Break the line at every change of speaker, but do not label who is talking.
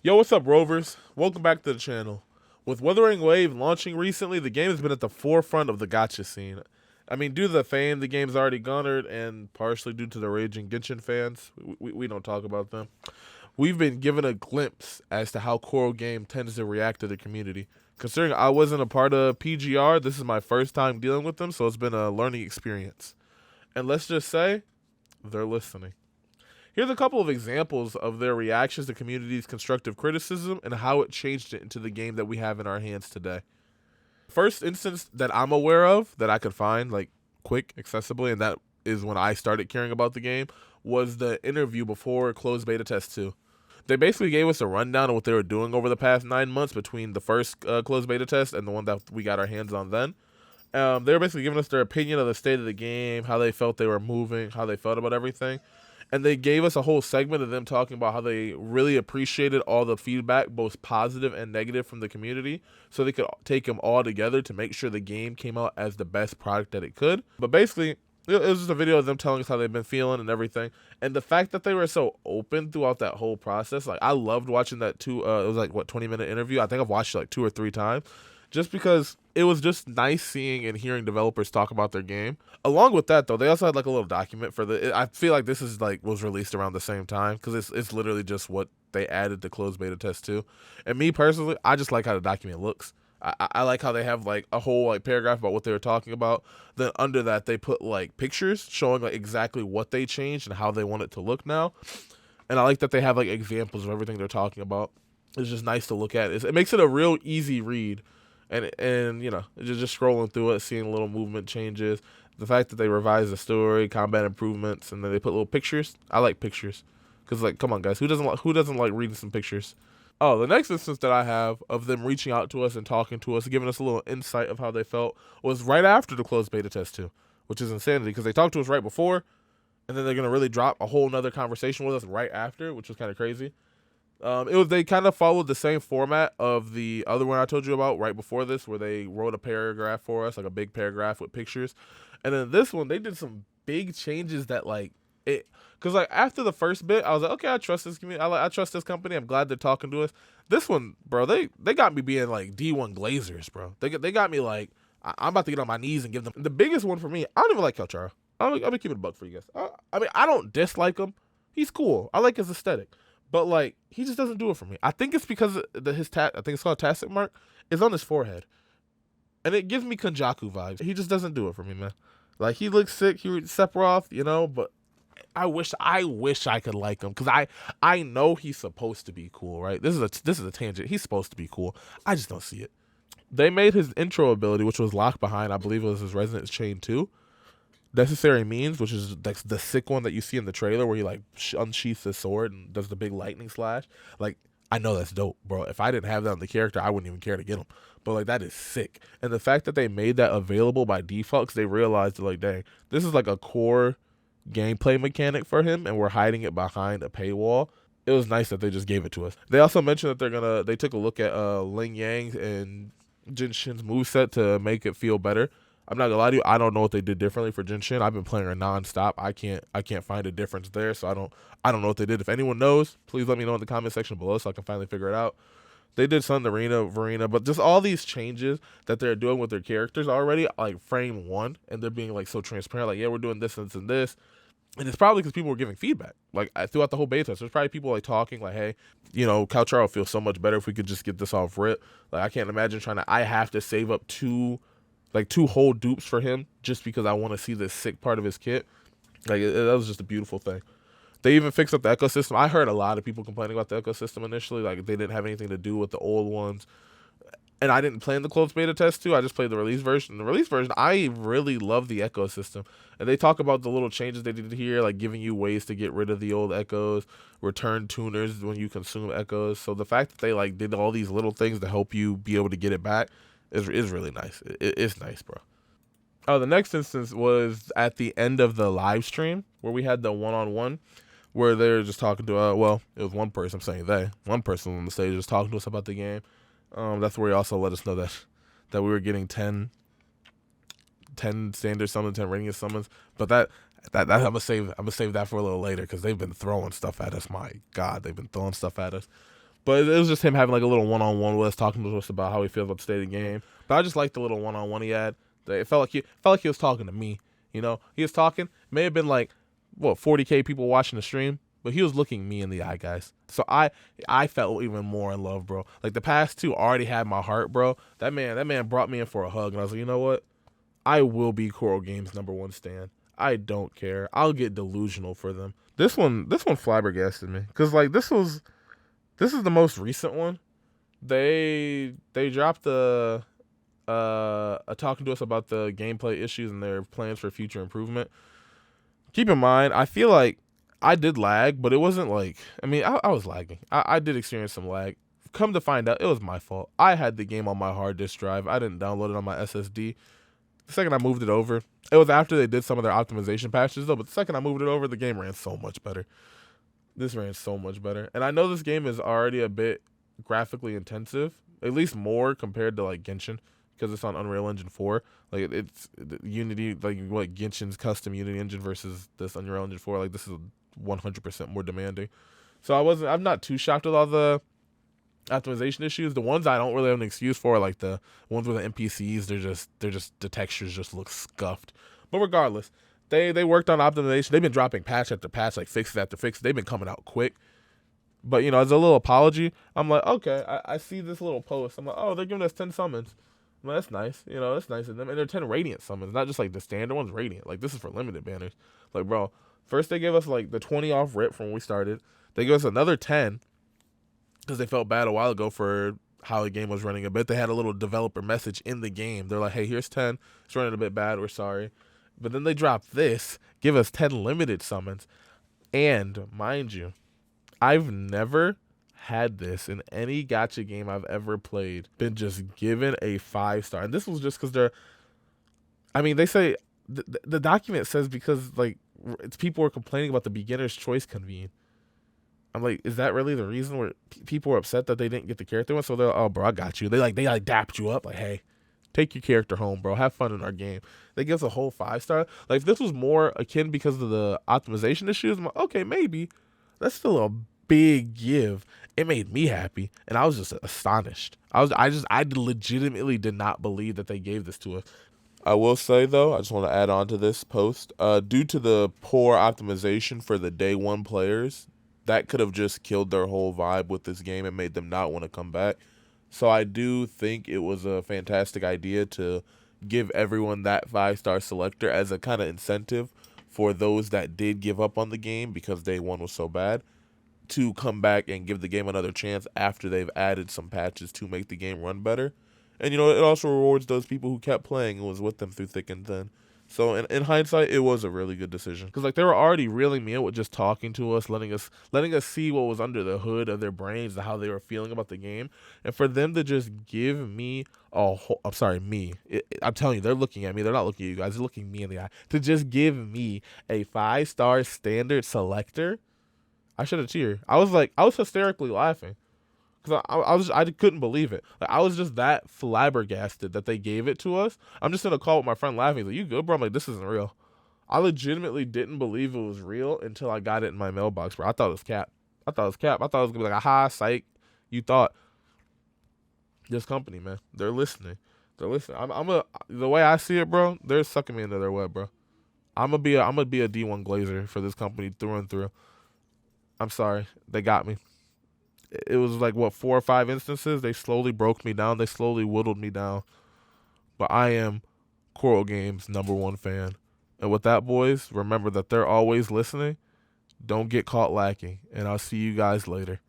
Yo, what's up, Rovers? Welcome back to the channel. With Wuthering Wave launching recently, the game has been at the forefront of the gacha scene. I mean, due to the fame the game's already garnered, and partially due to the raging Genshin fans, we don't talk about them. We've been given a glimpse as to how Kuro game tends to react to the community. Considering I wasn't a part of PGR, this is my first time dealing with them, so it's been a learning experience. And let's just say, they're listening. Here's a couple of examples of their reactions to community's constructive criticism and how it changed it into the game that we have in our hands today. First instance that I'm aware of that I could find like quick, accessibly, and that is when I started caring about the game, was the interview before closed beta test 2. They basically gave us a rundown of what they were doing over the past 9 months between the first closed beta test and the one that we got our hands on then. They were basically giving us their opinion of the state of the game, how they felt they were moving, how they felt about everything. And they gave us a whole segment of them talking about how they really appreciated all the feedback, both positive and negative, from the community, so they could take them all together to make sure the game came out as the best product that it could. But basically, it was just a video of them telling us how they've been feeling and everything. And the fact that they were so open throughout that whole process, like, I loved watching that it was like, 20-minute interview. I think I've watched it like 2 or 3 times, just because it was just nice seeing and hearing developers talk about their game. Along with that, though, they also had like a little document for I feel like this is like was released around the same time because it's literally just what they added to closed beta test 2. And me personally, I just like how the document looks. I like how they have like a whole like paragraph about what they were talking about. Then under that, they put like pictures showing like exactly what they changed and how they want it to look now. And I like that they have like examples of everything they're talking about. It's just nice to look at. It makes it a real easy read. And you know, just scrolling through it, seeing little movement changes, the fact that they revised the story, combat improvements, and then they put little pictures. I like pictures, because like, come on, guys, who doesn't like reading some pictures? Oh, the next instance that I have of them reaching out to us and talking to us, giving us a little insight of how they felt, was right after the closed beta test 2, which is insanity because they talked to us right before, and then they're gonna really drop a whole nother conversation with us right after, which was kind of crazy. They kind of followed the same format of the other one I told you about right before this, where they wrote a paragraph for us, like a big paragraph with pictures, and then this one they did some big changes that like it, because like after the first bit, I was like, okay, I trust this community, I trust this company. I'm glad they're talking to us. This one, bro, they got me being like D1 Glazers, bro. They got me like I'm about to get on my knees and give them the biggest one for me. I don't even like Kelchara. I'm gonna keep it a buck for you guys. I mean, I don't dislike him. He's cool. I like his aesthetic. But like he just doesn't do it for me. I think it's because his tat. I think it's called tacit mark. Is on his forehead, and it gives me Konjaku vibes. He just doesn't do it for me, man. Like he looks sick. He Sephiroth, you know. But I wish I could like him because I know he's supposed to be cool, right? This is a tangent. He's supposed to be cool. I just don't see it. They made his intro ability, which was locked behind, I believe it was his Resonance Chain 2, necessary means, which is like the sick one that you see in the trailer where he like unsheaths his sword and does the big lightning slash. Like, I know that's dope, bro. If I didn't have that on the character, I wouldn't even care to get him. But like, that is sick. And the fact that they made that available by default, because they realized that, like, dang, this is like a core gameplay mechanic for him, and we're hiding it behind a paywall. It was nice that they just gave it to us. They also mentioned that they took a look at Ling Yang and Jin Shin's moveset to make it feel better. I'm not gonna lie to you, I don't know what they did differently for Jin Shin. I've been playing her nonstop. I can't find a difference there, so I don't know what they did. If anyone knows, please let me know in the comment section below so I can finally figure it out. They did some Verena, but just all these changes that they're doing with their characters already, like frame one, and they're being like so transparent, like, yeah, we're doing this and this and this. And it's probably because people were giving feedback. Like, throughout the whole beta test, there's probably people like talking like, hey, you know, Calcharo feels so much better if we could just get this off rip. Like, I can't imagine I have to save up two whole dupes for him just because I want to see this sick part of his kit. Like, that was just a beautiful thing. They even fixed up the ecosystem. I heard a lot of people complaining about the ecosystem initially, like they didn't have anything to do with the old ones. And I didn't play in the closed beta test too. I just played the release version. The release version, I really love the ecosystem. And they talk about the little changes they did here, like giving you ways to get rid of the old echoes, return tuners when you consume echoes. So the fact that they like did all these little things to help you be able to get it back is really nice. It's nice, bro. Oh, the next instance was at the end of the live stream where we had the one-on-one where they were just talking to, well, it was one person, I'm saying one person on the stage just talking to us about the game. That's where he also let us know that we were getting 10 standard summons, 10 radiant summons. But that I'm gonna save that for a little later because they've been throwing stuff at us. My God, they've been throwing stuff at us. But it was just him having like a little one-on-one with us, talking to us about how he feels about the state of the game. But I just liked the little one-on-one he had. It felt like he was talking to me. You know, he was talking. May have been like 40K people watching the stream, but he was looking me in the eye, guys. So I felt even more in love, bro. Like the past two already had my heart, bro. That man brought me in for a hug, and I was like, you know what? I will be Kuro Games #1 stan. I don't care. I'll get delusional for them. This one flabbergasted me because like this is the most recent one. They dropped talking to us about the gameplay issues and their plans for future improvement. Keep in mind, I feel like I did lag, but it wasn't like, I mean, I was lagging. I did experience some lag. Come to find out, it was my fault. I had the game on my hard disk drive. I didn't download it on my SSD. The second I moved it over, it was after they did some of their optimization patches though, but the second I moved it over, the game ran so much better. This ran so much better. And I know this game is already a bit graphically intensive, at least more compared to like Genshin, because it's on Unreal Engine 4. Like it's Unity, like what Genshin's custom Unity engine versus this Unreal Engine 4. Like this is 100% more demanding. So I'm not too shocked with all the optimization issues. The ones I don't really have an excuse for are like the ones with the NPCs. They're just the textures just look scuffed. But regardless, they worked on optimization. They've been dropping patch after patch, like fixes after fixes. They've been coming out quick. But you know, as a little apology, I'm like, okay, I see this little post. I'm like, oh, they're giving us 10 summons. Well, that's nice. You know, that's nice of them. And they're 10 radiant summons, not just like the standard ones radiant. Like this is for limited banners. Like, bro, first they gave us like the 20 off rip from when we started. They gave us another 10 because they felt bad a while ago for how the game was running a bit. They had a little developer message in the game. They're like, hey, here's 10. It's running a bit bad. We're sorry. But then they dropped this, give us 10 limited summons. And mind you, I've never had this in any gacha game I've ever played, been just given a 5-star. And this was just because they say, the document says because like it's people were complaining about the beginner's choice convene. I'm like, is that really the reason where people were upset that they didn't get the character one? So they're like, oh, bro, I got you. They dapped you up. Like, hey, take your character home, bro. Have fun in our game. They give us a whole 5-star. Like, if this was more akin because of the optimization issues, I'm like, okay, maybe. That's still a big give. It made me happy, and I was just astonished. I legitimately did not believe that they gave this to us. I will say, though, I just want to add on to this post. Due to the poor optimization for the day one players, that could have just killed their whole vibe with this game and made them not want to come back. So I do think it was a fantastic idea to give everyone that 5-star selector as a kind of incentive for those that did give up on the game because day one was so bad to come back and give the game another chance after they've added some patches to make the game run better. And, you know, it also rewards those people who kept playing and was with them through thick and thin. So in hindsight, it was a really good decision because like they were already reeling me in with just talking to us, letting us see what was under the hood of their brains and how they were feeling about the game, and for them to just give me I'm telling you, they're looking at me. They're not looking at you guys. They're looking me in the eye to just give me a 5-star standard selector. I should have cheered. I was hysterically laughing. Cause I couldn't believe it. Like I was just that flabbergasted that they gave it to us. I'm just in a call with my friend laughing. He's like, "You good, bro?" I'm like, "This isn't real." I legitimately didn't believe it was real until I got it in my mailbox, bro. I thought it was cap. I thought it was gonna be like, "Aha, psych." You thought this company, man, they're listening. They're listening. The way I see it, bro. They're sucking me into their web, bro. I'm gonna be a D1 Glazer for this company through and through. I'm sorry, they got me. It was like, 4 or 5 instances. They slowly broke me down. They slowly whittled me down. But I am Kuro Games' #1 fan. And with that, boys, remember that they're always listening. Don't get caught lacking. And I'll see you guys later.